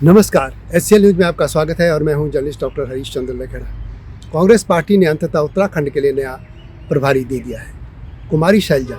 नमस्कार, SCL news में आपका स्वागत है और मैं हूं journalist doctor Harish Chandra Lakhera. Congress party ने अंततः उत्तराखंड के लिए नया प्रभारी दे दिया है। कुमारी शैलजा,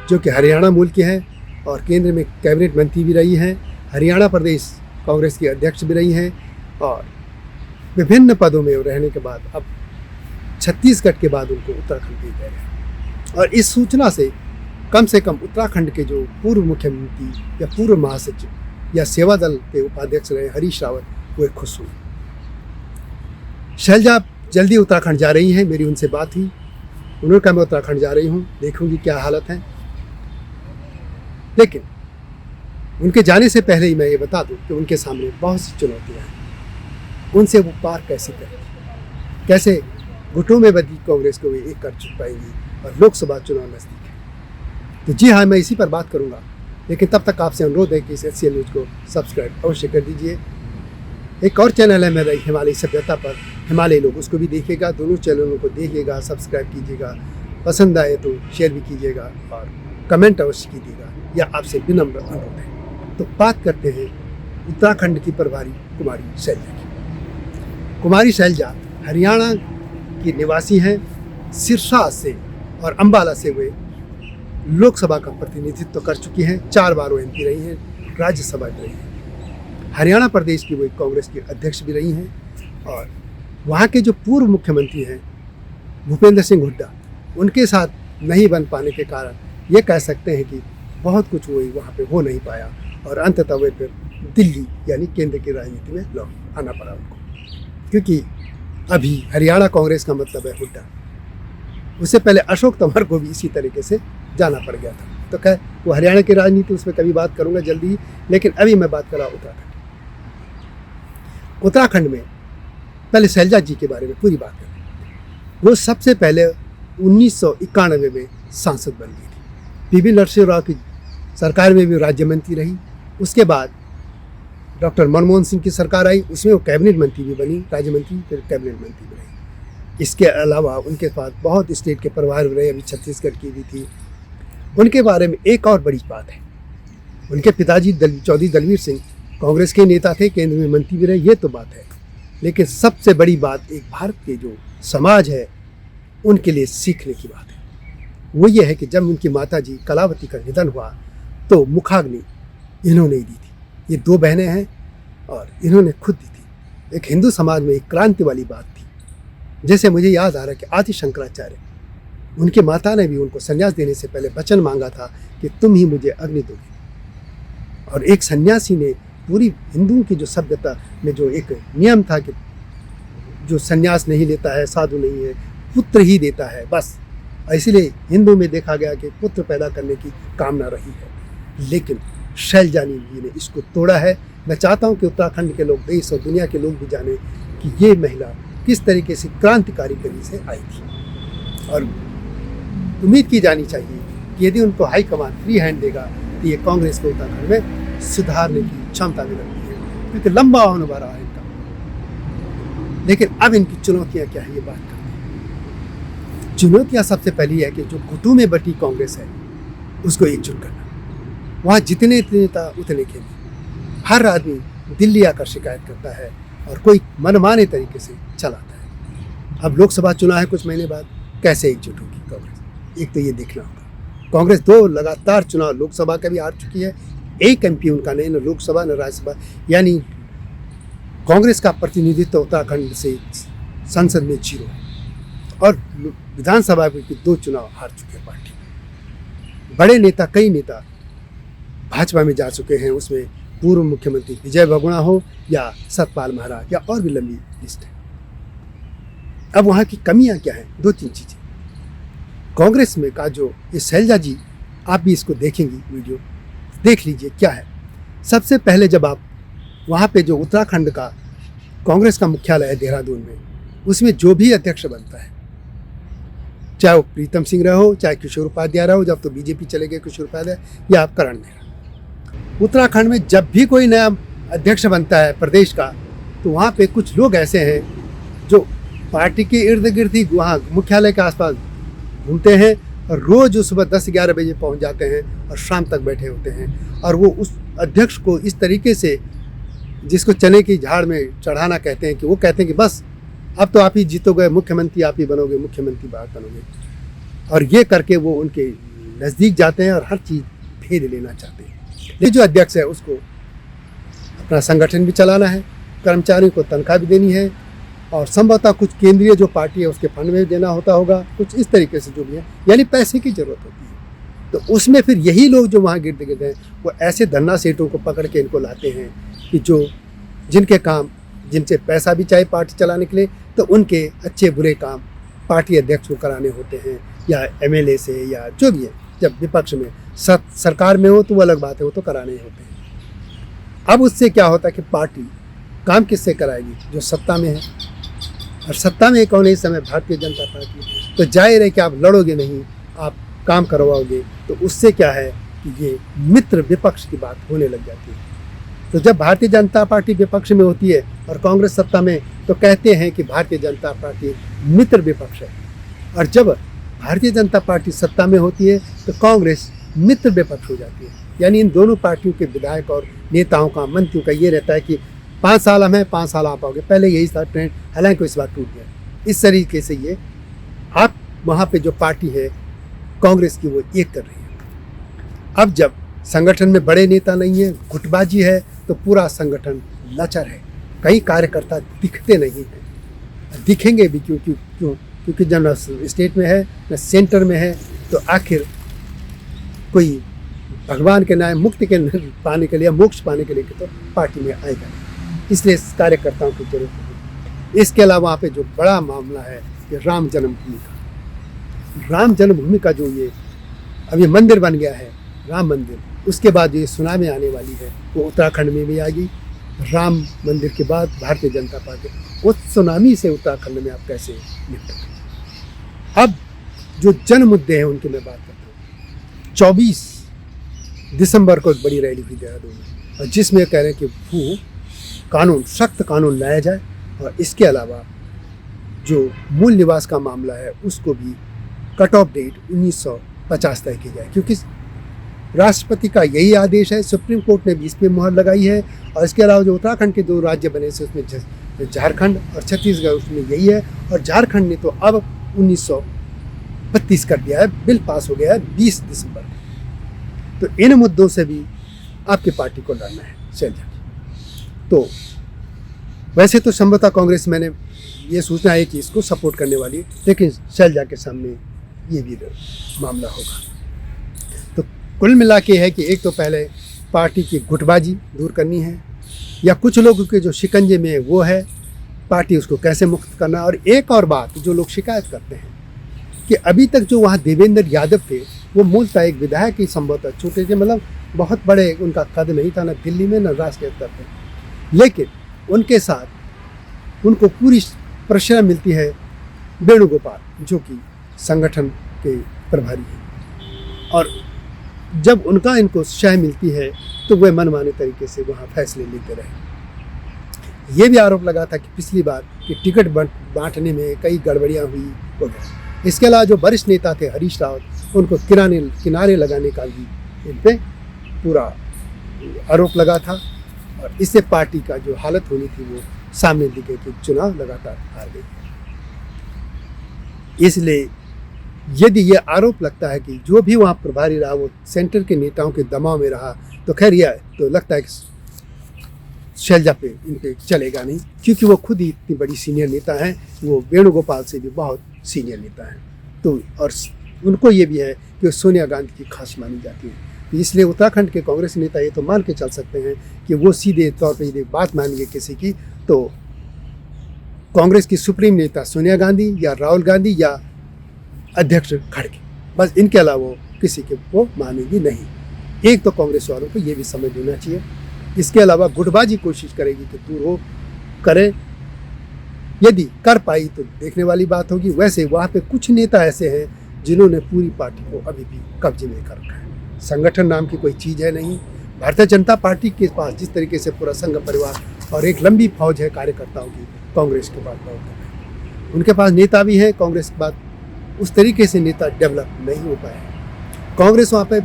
जो कि हरियाणा मूल की हैं और केंद्र में कैबिनेट मंत्री भी रही हैं, हरियाणा प्रदेश कांग्रेस की अध्यक्ष भी रही हैं और विभिन्न पदों में रहने के बाद अब छत्तीसगढ़ के बाद उनको उत्तराखंड दे दिया गया। और इस सूचना से कम उत्तराखंड के जो पूर्व मुख्यमंत्री या पूर्व महासचिव या सेवा दल के उपाध्यक्ष रहे हरीश रावत, वो खुश हुए। शैलजा जल्दी उत्तराखंड जा रही हैं, मेरी उनसे बात हुई। उन्होंने कहा मैं उत्तराखंड जा रही हूँ, देखूंगी क्या हालत है। लेकिन उनके जाने से पहले ही मैं ये बता दूं कि उनके सामने बहुत सी चुनौतियाँ हैं। उनसे वो पार कैसे करेंगे, कैसे गुटों में बंधी कांग्रेस को वे एक कर चुक पाएंगी और लोकसभा चुनाव नजदीक है। तो जी हाँ, मैं इसी पर बात करूँगा, लेकिन तब तक आपसे अनुरोध है कि इस एससीएल न्यूज़ को सब्सक्राइब अवश्य कर दीजिए। एक और चैनल है मेरा हिमालय सभ्यता पर, हिमालय लोग, उसको भी देखिएगा। दोनों चैनलों को देखिएगा, सब्सक्राइब कीजिएगा, पसंद आए तो शेयर भी कीजिएगा और कमेंट अवश्य कीजिएगा, यह आपसे विनम्र अनुरोध है। तो बात करते हैं उत्तराखंड की प्रभारी कुमारी शैलजा की। कुमारी शैलजा हरियाणा की निवासी हैं। सिरसा से और अम्बाला से वे लोकसभा का प्रतिनिधित्व कर चुकी हैं। 4 बार वो एमपी रही हैं, राज्यसभा भी रही हैं। हरियाणा प्रदेश की वो कांग्रेस की अध्यक्ष भी रही हैं और वहाँ के जो पूर्व मुख्यमंत्री हैं भूपेंद्र सिंह हुड्डा, उनके साथ नहीं बन पाने के कारण ये कह सकते हैं कि बहुत कुछ वो वहाँ पे हो नहीं पाया और अंततः वे फिर दिल्ली यानी केंद्र की राजनीति में लौट आना पड़ा उनको, क्योंकि अभी हरियाणा कांग्रेस का मतलब है हुड्डा। उससे पहले अशोक तंवर को भी इसी तरीके से जाना पड़ गया था। तो खैर वो हरियाणा की राजनीति, उसमें कभी बात करूंगा जल्दी ही, लेकिन अभी मैं बात कर रहा उत्तराखंड। उत्तराखंड में पहले शैलजा जी के बारे में पूरी बात करें। वो सबसे पहले 1991 में सांसद बन गई थी। पीवी नरसिंह राव की सरकार में भी राज्य मंत्री रही। उसके बाद डॉक्टर मनमोहन सिंह की सरकार आई, उसमें वो कैबिनेट मंत्री भी बनी, राज्य मंत्री फिर कैबिनेट मंत्री भी रही। इसके अलावा उनके पास बहुत स्टेट के प्रभार रहे, अभी छत्तीसगढ़ की भी थी। उनके बारे में एक और बड़ी बात है, उनके पिताजी चौधरी दलवीर सिंह कांग्रेस के नेता थे, केंद्र में मंत्री भी रहे, ये तो बात है। लेकिन सबसे बड़ी बात एक भारत के जो समाज है उनके लिए सीखने की बात है। वो ये है कि जब उनकी माता जी कलावती का निधन हुआ तो मुखाग्नि इन्होंने दी थी। ये 2 बहनें हैं और इन्होंने खुद दी थी। एक हिंदू समाज में एक क्रांति वाली बात थी। जैसे मुझे याद आ रहा है कि आदि शंकराचार्य, उनके माता ने भी उनको संन्यास देने से पहले वचन मांगा था कि तुम ही मुझे अग्नि दोगे। और एक सन्यासी ने पूरी हिंदुओं की जो सभ्यता में जो एक नियम था कि जो संन्यास नहीं लेता है, साधु नहीं है, पुत्र ही देता है बस। इसलिए हिंदू में देखा गया कि पुत्र पैदा करने की कामना रही है, लेकिन शैलजा जी ने इसको तोड़ा है। मैं चाहता हूँ कि उत्तराखंड के लोग, देश और दुनिया के लोग भी जाने कि ये महिला किस तरीके से क्रांतिकारी गति से आई थी। और उम्मीद की जानी चाहिए कि यदि उनको हाईकमान फ्री हैंड देगा तो ये कांग्रेस को उत्तराखंड में सुधारने की क्षमता भी रखती है, क्योंकि लंबा होने वाला है इनका। लेकिन अब इनकी चुनौतियां क्या है, ये बात करते हैं। चुनौतियां सबसे पहली है कि जो गुटों में बटी कांग्रेस है उसको एकजुट करना। वहाँ जितने नेता उतने खेले, हर आदमी दिल्ली आकर शिकायत करता है और कोई मनमाने तरीके से चलाता है। अब लोकसभा चुनाव है कुछ महीने बाद, कैसे एकजुट होगी कांग्रेस, एक तो ये देखना होगा। कांग्रेस 2 लगातार चुनाव लोकसभा का भी हार चुकी है। एक एमपी उनका नहीं, न लोकसभा न राज्यसभा, यानी कांग्रेस का प्रतिनिधित्व उत्तराखंड से संसद में 0 और विधानसभा में 2 चुनाव हार चुके हैं पार्टी। बड़े नेता, कई नेता भाजपा में जा चुके हैं, उसमें पूर्व मुख्यमंत्री विजय बहुगुणा हो या सतपाल महाराज या और भी लंबी लिस्ट है। अब वहाँ की कमियां क्या हैं? 2-3 चीज़ें। कांग्रेस में का जो ये शैलजा जी, आप भी इसको देखेंगी, वीडियो देख लीजिए क्या है। सबसे पहले जब आप वहाँ पे जो उत्तराखंड का कांग्रेस का मुख्यालय है देहरादून में, उसमें जो भी अध्यक्ष बनता है, चाहे वो प्रीतम सिंह रहो, चाहे किशोर उपाध्याय रहो, जब तो बीजेपी चले गए किशोर उपाध्याय, या आप करण मेहरा। उत्तराखंड में जब भी कोई नया अध्यक्ष बनता है प्रदेश का, तो वहाँ पे कुछ लोग ऐसे हैं जो पार्टी के इर्द गिर्द ही वहाँ मुख्यालय के आसपास घूमते हैं और रोज़ सुबह 10-11 बजे पहुँच जाते हैं और शाम तक बैठे होते हैं। और वो उस अध्यक्ष को इस तरीके से जिसको चने की झाड़ में चढ़ाना कहते हैं, कि वो कहते हैं कि बस अब तो आप ही जीतोगे, मुख्यमंत्री आप ही बनोगे, मुख्यमंत्री बात बनोगे, और ये करके वो उनके नज़दीक जाते हैं और हर चीज़ फेर लेना चाहते हैं। लेकिन जो अध्यक्ष है उसको अपना संगठन भी चलाना है, कर्मचारियों को तनख्वाह भी देनी है, और संभवतः कुछ केंद्रीय जो पार्टी है उसके फंड में भी देना होता होगा, कुछ इस तरीके से जो भी है, यानी पैसे की ज़रूरत होती है। तो उसमें फिर यही लोग जो वहाँ गिरद गिरद हैं वो ऐसे धन्ना सेठों को पकड़ के इनको लाते हैं कि जिनके काम, जिनसे पैसा भी चाहिए पार्टी चलाने के लिए, तो उनके अच्छे बुरे काम पार्टी अध्यक्ष को कराने होते हैं, या एमएलए से, या जो भी है। जब विपक्ष में, सरकार में हो तो वो अलग बात है, वो तो कराने ही होते हैं। अब उससे क्या होता है कि पार्टी काम किससे कराएगी? जो सत्ता में है, और सत्ता में कौन है इस समय? भारतीय जनता पार्टी। तो जाहिर है कि आप लड़ोगे नहीं, आप काम करवाओगे, तो उससे क्या है कि ये मित्र विपक्ष की बात होने लग जाती है। तो जब भारतीय जनता पार्टी विपक्ष में होती है और कांग्रेस सत्ता में, तो कहते हैं कि भारतीय जनता पार्टी मित्र विपक्ष है, और जब भारतीय जनता पार्टी सत्ता में होती है तो कांग्रेस मित्र विपक्ष हो जाती है। यानी इन दोनों पार्टियों के विधायक और नेताओं का, मंत्रियों का ये रहता है कि 5 साल हम हैं, 5 साल आप आओगे। पहले यही था ट्रेंड, हालांकि इस बार टूट गया। इस तरीके से ये आप वहाँ पे जो पार्टी है कांग्रेस की, वो एक कर रही है। अब जब संगठन में बड़े नेता नहीं है, गुटबाजी है, तो पूरा संगठन लचर है। कई कार्यकर्ता दिखते नहीं हैं, दिखेंगे भी क्योंकि जब न स्टेट में है न सेंटर में है, तो आखिर कोई भगवान के न्याय मुक्ति के पाने के लिए, मोक्ष पाने के लिए तो पार्टी में आएगा। इसलिए कार्यकर्ताओं की जरूरत है। इसके अलावा वहाँ पे जो बड़ा मामला है ये राम जन्मभूमि का। राम जन्मभूमि का जो ये अभी मंदिर बन गया है, राम मंदिर, उसके बाद जो ये सुनामी आने वाली है वो उत्तराखंड में भी आएगी। राम मंदिर के बाद भारतीय जनता पार्टी उस सुनामी से उत्तराखंड में आप कैसे निपटेंगे? अब जो जन मुद्दे हैं उनकी मैं बात करता हूँ। 24 दिसंबर को एक बड़ी रैली हुई देहरादून में, और जिसमें कह रहे हैं कि वो कानून, सख्त कानून लाया जाए, और इसके अलावा जो मूल निवास का मामला है उसको भी कट ऑफ डेट 1950 तय की जाए, क्योंकि राष्ट्रपति का यही आदेश है। सुप्रीम कोर्ट ने भी इस पर मुहर लगाई है। और इसके अलावा जो उत्तराखंड के 2 राज्य बने से उसमें झारखंड और छत्तीसगढ़, उसमें यही है। और झारखंड ने तो अब 1932 कर दिया है, बिल पास हो गया है 20 दिसंबर को। तो इन मुद्दों से भी आपकी पार्टी को लड़ना है शैलजा। तो वैसे तो संभवतः कांग्रेस, मैंने ये सूचना है कि इसको सपोर्ट करने वाली है, लेकिन शैलजा के सामने ये भी मामला होगा। तो कुल मिला के है कि एक तो पहले पार्टी की गुटबाजी दूर करनी है, या कुछ लोगों के जो शिकंजे में वो है, पार्टी उसको कैसे मुक्त करना। और एक और बात जो लोग शिकायत करते हैं कि अभी तक जो वहाँ देवेंद्र यादव थे, वो मूलतः एक विधायक ही संभवतः, छोटे थे, मतलब बहुत बड़े उनका कद नहीं था, न दिल्ली में न राष्ट्रीय स्तर पर, लेकिन उनके साथ उनको पूरी प्रशंसा मिलती है वेणुगोपाल, जो कि संगठन के प्रभारी हैं। और जब उनका इनको शय मिलती है तो वे मनमाने तरीके से वहाँ फैसले लेते रहे। ये भी आरोप लगा था कि पिछली बार कि टिकट बांटने में कई गड़बड़ियाँ हुई वगैरह। इसके अलावा जो वरिष्ठ नेता थे हरीश रावत, उनको किनारे लगाने का भी इन पर पूरा आरोप लगा था, और इससे पार्टी का जो हालत होनी थी वो सामने दिखे कि चुनाव लगातार हार गई। इसलिए यदि ये आरोप लगता है कि जो भी वहाँ प्रभारी रहा वो सेंटर के नेताओं के दबाव में रहा, तो खैर यह तो लगता है कि शैलजा पे इन पे चलेगा नहीं, क्योंकि वो खुद ही इतनी बड़ी सीनियर नेता हैं, वो वेणुगोपाल से भी बहुत सीनियर नेता हैं। तो और उनको ये भी है कि वो सोनिया गांधी की खास मानी जाती है। तो इसलिए उत्तराखंड के कांग्रेस नेता ये तो मान के चल सकते हैं कि वो सीधे तौर पर यदि बात मानेंगे किसी की, तो कांग्रेस की सुप्रीम नेता सोनिया गांधी या राहुल गांधी या अध्यक्ष खड़गे, बस इनके अलावा वो किसी के वो मानेगी नहीं। एक तो कांग्रेस वालों को ये भी समझ लेना चाहिए। इसके अलावा गुटबाजी कोशिश करेगी कि दूर हो करे, यदि कर पाई तो देखने वाली बात होगी। वैसे वहाँ पे कुछ नेता ऐसे हैं जिन्होंने पूरी पार्टी को अभी भी कब्जे में कर रखा है। संगठन नाम की कोई चीज़ है नहीं। भारतीय जनता पार्टी के पास जिस तरीके से पूरा संघ परिवार और एक लंबी फौज है कार्यकर्ताओं की, कांग्रेस के पास बहुत कम है। उनके पास नेता भी हैं, कांग्रेस के पास उस तरीके से नेता डेवलप नहीं हो पाए। कांग्रेस वहाँ पे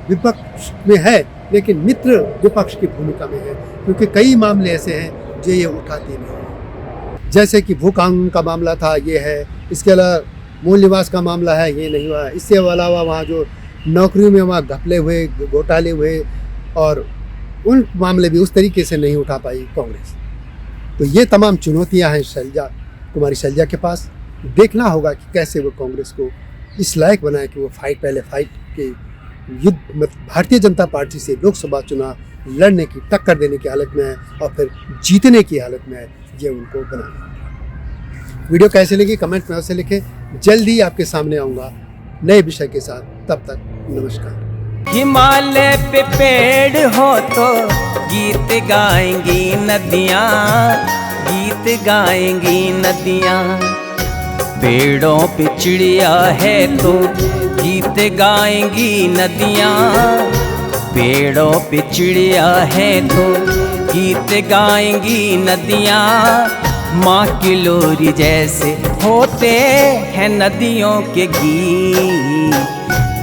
विपक्ष में है, लेकिन मित्र विपक्ष की भूमिका में है, क्योंकि कई मामले ऐसे हैं जो ये उठाते नहीं हैं। जैसे कि भू कानून का मामला था, ये है, इसके अलावा मूल निवास का मामला है, ये नहीं हुआ। इसके अलावा वहाँ जो नौकरियों में वहाँ घपले हुए, घोटाले हुए, और उन मामले भी उस तरीके से नहीं उठा पाई कांग्रेस। तो ये तमाम चुनौतियाँ हैं कुमारी शैलजा के पास। देखना होगा कि कैसे वो कांग्रेस को इस लायक बनाए कि वो पहले फाइट के युद्ध भारतीय जनता पार्टी से लोकसभा चुनाव लड़ने की, टक्कर देने की हालत में है और फिर जीतने की हालत में है, ये उनको बनाना। वीडियो कैसे लगी कमेंट में अवश्य लिखें। जल्द ही आपके सामने आऊँगा नए विषय के साथ। तब तक नमस्कार। हिमालय पे पेड़ हो तो गीत गाएंगी नदियाँ, गीत गाएंगी नदियाँ। पेड़ों पे चिड़िया है तो गीत गाएंगी नदियाँ, पेड़ों पे चिड़िया है तो गीत गाएंगी नदियाँ। माँ की लोरी जैसे होते हैं नदियों के गीत।